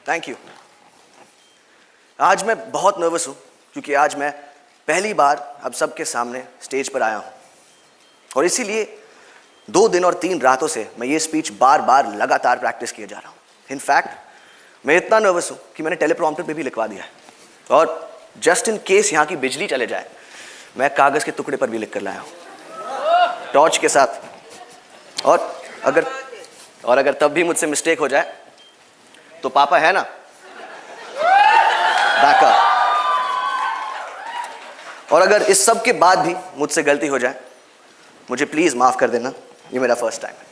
Thank you. आज मैं बहुत नर्वस हूँ क्योंकि आज मैं पहली बार अब सबके सामने स्टेज पर आया हूँ और इसीलिए 2 दिन और 3 रातों से मैं ये स्पीच बार बार लगातार प्रैक्टिस किए जा रहा हूँ। इनफैक्ट मैं इतना नर्वस हूँ कि मैंने टेलीप्रॉम्प्टर पे भी लिखवा दिया है और जस्ट इन केस यहाँ की बिजली चले जाए मैं कागज़ के टुकड़े पर भी लिख कर लाया हूँ टॉर्च के साथ। और अगर तब भी मुझसे मिस्टेक हो जाए तो पापा है ना, बैकअप। और अगर इस सब के बाद भी मुझसे गलती हो जाए मुझे प्लीज माफ कर देना, ये मेरा फर्स्ट टाइम है।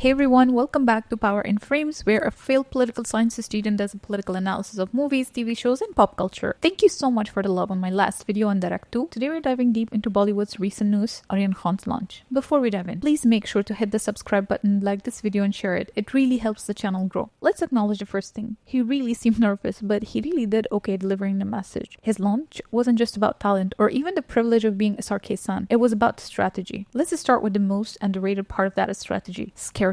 Hey everyone, welcome back to Power in Frames, where a failed political science student does a political analysis of movies, TV shows, and pop culture. Thank you so much for the love on my last video on Direct 2. Today we're diving deep into Bollywood's recent news, AryanKhan's launch. Before we dive in, please make sure to hit the subscribe button, like this video, and share it. It really helps the channel grow. Let's acknowledge the first thing. He really seemed nervous, but he really did okay delivering the message. His launch wasn't just about talent or even the privilege of being a SRK's son. It was about strategy. Let's just start with the most underrated part of that strategy: scarcity.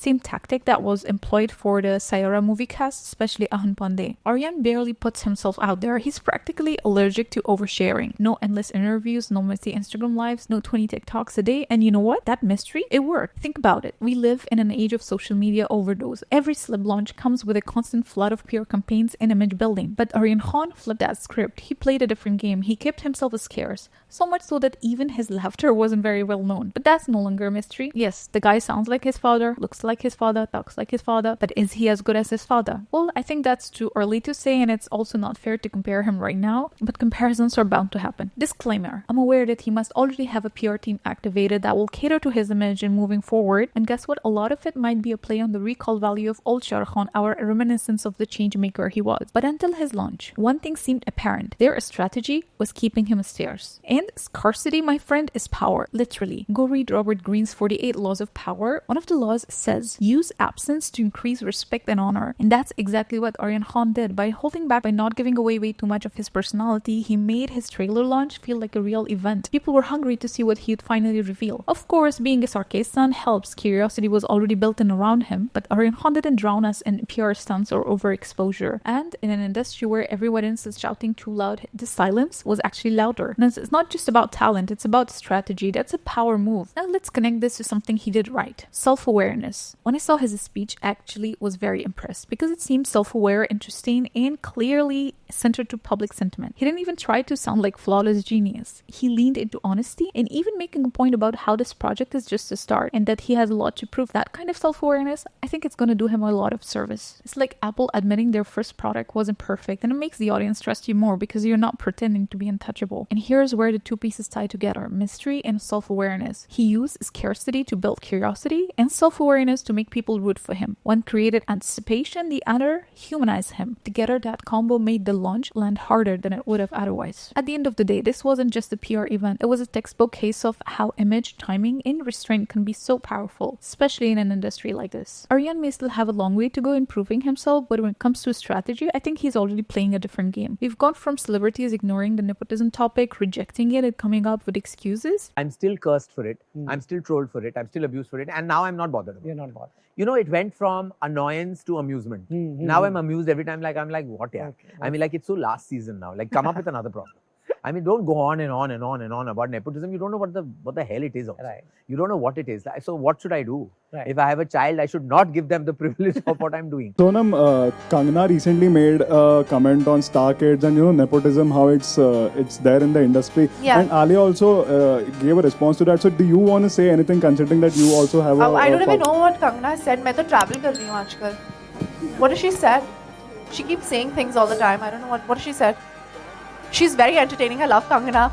Same tactic that was employed for the Sayara movie cast, especially Ahan Pandey. Aryan barely puts himself out there. He's practically allergic to oversharing. No endless interviews, no messy Instagram lives, no 20 TikToks a day. And you know what? That mystery, it worked. Think about it. We live in an age of social media overdose. Every celeb launch comes with a constant flood of PR campaigns and image building. But Aryan Khan flipped that script. He played a different game. He kept himself scarce. So much so that even his laughter wasn't very well known. But that's no longer a mystery. Yes, the guy sounds like his father, looks like his father, talks like his father, but is he as good as his father? Well, I think that's too early to say, and it's also not fair to compare him right now, but comparisons are bound to happen. Disclaimer: I'm aware that he must already have a PR team activated that will cater to his image in moving forward, and guess what? A lot of it might be a play on the recall value of old Shah Rukh Khan, our reminiscence of the change maker he was. But until his launch, one thing seemed apparent: their strategy was keeping him scarce. And scarcity, my friend, is power. Literally. Go read Robert Greene's 48 Laws of Power. One of the laws says use absence to increase respect and honor, and that's exactly what Aryan Khan did. By holding back, by not giving away way too much of his personality, he made his trailer launch feel like a real event. People were hungry to see what he'd finally reveal. Of course, being a SRK's son helps. Curiosity was already built in around him, but Aryan Khan didn't drown us in PR stunts or overexposure. And in an industry where everyone else is shouting too loud, the silence was actually louder. And it's not just about talent, it's about strategy. That's a power move. Now let's connect this to something he did right: self-awareness. When I saw his speech, I actually was very impressed because it seemed self-aware, interesting, and clearly centered to public sentiment. He didn't even try to sound like flawless genius. He leaned into honesty and even making a point about how this project is just a start and that he has a lot to prove. That kind of self-awareness, I think it's going to do him a lot of service. It's like Apple admitting their first product wasn't perfect, and it makes the audience trust you more because you're not pretending to be untouchable. And here's where the two pieces tie together: mystery and self-awareness. He used scarcity to build curiosity and self-awareness to make people root for him. One created anticipation, the other humanized him. Together, that combo made the launch land harder than it would have otherwise. At the end of the day, this wasn't just a PR event. It was a textbook case of how image, timing, and restraint can be so powerful, especially in an industry like this. Aryan may still have a long way to go in proving himself, but when it comes to strategy, I think he's already playing a different game. We've gone from celebrities ignoring the nepotism topic, rejecting it, and coming up with excuses. I'm still cursed for it. I'm still trolled for it. I'm still abused for it. And now I'm not bothered about it. You're not bothered. You know, it went from annoyance to amusement. Now I'm amused every time. Like, I'm like, what? Yeah. Okay. I mean, like, it's so last season now. Like, come up with another problem. I mean, don't go on and on and on and on about nepotism. You don't know what the hell it is also. Right. You don't know what it is. So what should I do? Right. If I have a child, I should not give them the privilege of what I'm doing. Sonam, Kangana recently made a comment on Star Kids and nepotism, how it's there in the industry. Yeah. And Alia also gave a response to that. So do you want to say anything, considering that you also have I don't even know what Kangana said. मैं तो travel कर रही हूँ आजकल. What has she said? She keeps saying things all the time. I don't know what has she said. She's very entertaining. I love Kangana.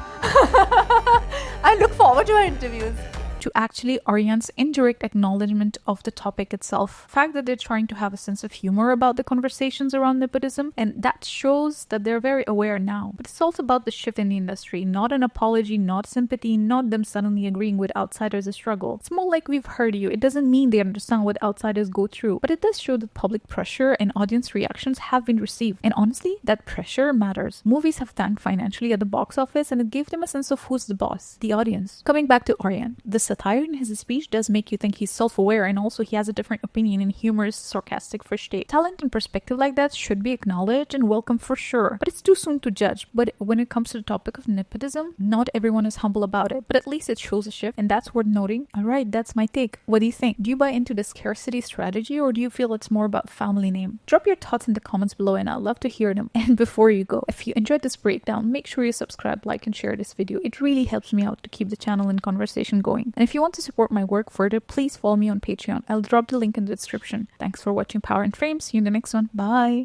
I look forward to her interviews. To actually Aryan's indirect acknowledgement of the topic itself. Fact that they're trying to have a sense of humor about the conversations around nepotism, and that shows that they're very aware now. But it's also about the shift in the industry, not an apology, not sympathy, not them suddenly agreeing with outsiders' struggle. It's more like we've heard you. It doesn't mean they understand what outsiders go through, but it does show that public pressure and audience reactions have been received. And honestly, that pressure matters. Movies have tanked financially at the box office, and it gave them a sense of who's the boss, the audience. Coming back to Aryan, the satire in his speech does make you think he's self-aware, and also he has a different opinion and humorous, sarcastic for state. Talent and perspective like that should be acknowledged and welcome for sure, but it's too soon to judge. But when it comes to the topic of nepotism, not everyone is humble about it, but at least it shows a shift, and that's worth noting. Alright, that's my take. What do you think? Do you buy into the scarcity strategy, or do you feel it's more about family name? Drop your thoughts in the comments below and I'd love to hear them. And before you go, if you enjoyed this breakdown, make sure you subscribe, like, and share this video. It really helps me out to keep the channel and conversation going. And if you want to support my work further, please follow me on Patreon. I'll drop the link in the description. Thanks for watching Power in Frames. See you in the next one. Bye!